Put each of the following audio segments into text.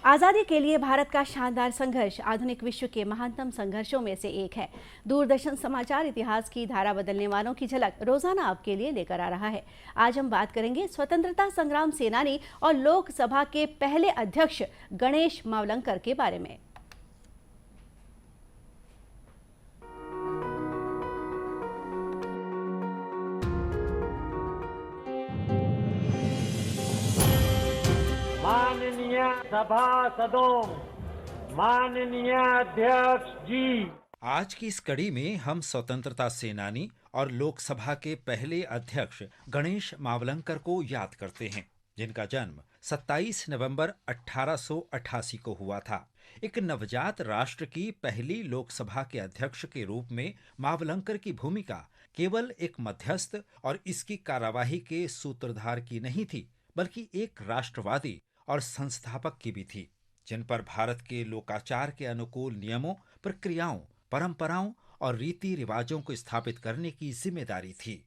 आज़ादी के लिए भारत का शानदार संघर्ष आधुनिक विश्व के महानतम संघर्षों में से एक है। दूरदर्शन समाचार इतिहास की धारा बदलने वालों की झलक रोजाना आपके लिए लेकर आ रहा है। आज हम बात करेंगे स्वतंत्रता संग्राम सेनानी और लोकसभा के पहले अध्यक्ष गणेश मावलंकर के बारे में। माननीय सभासदों, माननीय अध्यक्ष जी। आज की इस कड़ी में हम स्वतंत्रता सेनानी और लोकसभा के पहले अध्यक्ष गणेश मावलंकर को याद करते हैं, जिनका जन्म 27 नवंबर 1888 को हुआ था। एक नवजात राष्ट्र की पहली लोकसभा के अध्यक्ष के रूप में मावलंकर की भूमिका केवल एक मध्यस्थ और इसकी कार्यवाही के सूत्रधार की नहीं थी, बल्कि एक राष्ट्रवादी और संस्थापक की भी थी, जिन पर भारत के लोकाचार के अनुकूल नियमों, प्रक्रियाओं, परंपराओं और रीति रिवाजों को स्थापित करने की जिम्मेदारी थी।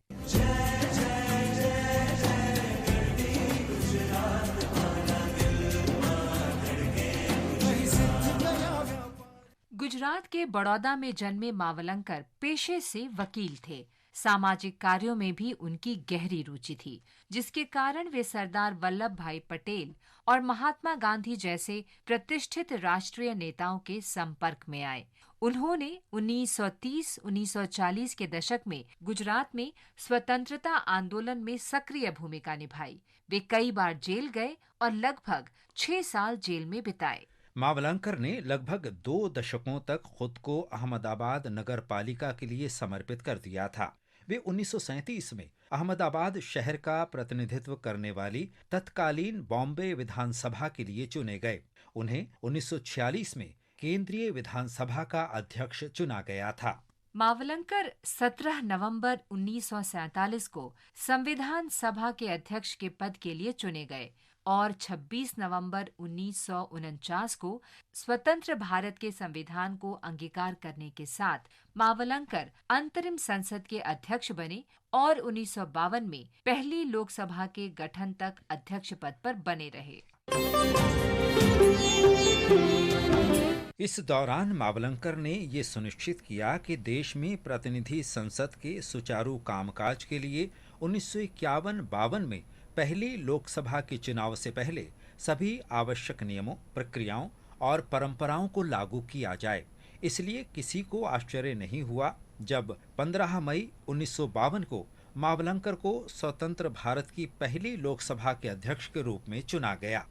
गुजरात के बड़ौदा में जन्मे मावलंकर पेशे से वकील थे। सामाजिक कार्यों में भी उनकी गहरी रुचि थी, जिसके कारण वे सरदार वल्लभ भाई पटेल और महात्मा गांधी जैसे प्रतिष्ठित राष्ट्रीय नेताओं के संपर्क में आए। उन्होंने 1930-1940 के दशक में गुजरात में स्वतंत्रता आंदोलन में सक्रिय भूमिका निभाई। वे कई बार जेल गए और लगभग 6 साल जेल में बिताए। मावलंकर ने लगभग 2 दशकों तक खुद को अहमदाबाद नगर पालिका के लिए समर्पित कर दिया था। वे 1937 में अहमदाबाद शहर का प्रतिनिधित्व करने वाली तत्कालीन बॉम्बे विधानसभा के लिए चुने गए। उन्हें 1946 में केंद्रीय विधानसभा का अध्यक्ष चुना गया था। मावलंकर 17 नवंबर 1947 को संविधान सभा के अध्यक्ष के पद के लिए चुने गए और 26 नवंबर 1949 को स्वतंत्र भारत के संविधान को अंगीकार करने के साथ मावलंकर अंतरिम संसद के अध्यक्ष बने और 1952 में पहली लोकसभा के गठन तक अध्यक्ष पद पर बने रहे। इस दौरान मावलंकर ने ये सुनिश्चित किया कि देश में प्रतिनिधि संसद के सुचारू कामकाज के लिए 1951-52 में पहली लोकसभा के चुनाव से पहले सभी आवश्यक नियमों, प्रक्रियाओं और परंपराओं को लागू किया जाए। इसलिए किसी को आश्चर्य नहीं हुआ जब 15 मई 1952 को मावलंकर को स्वतंत्र भारत की पहली लोकसभा के अध्यक्ष के रूप में चुना गया।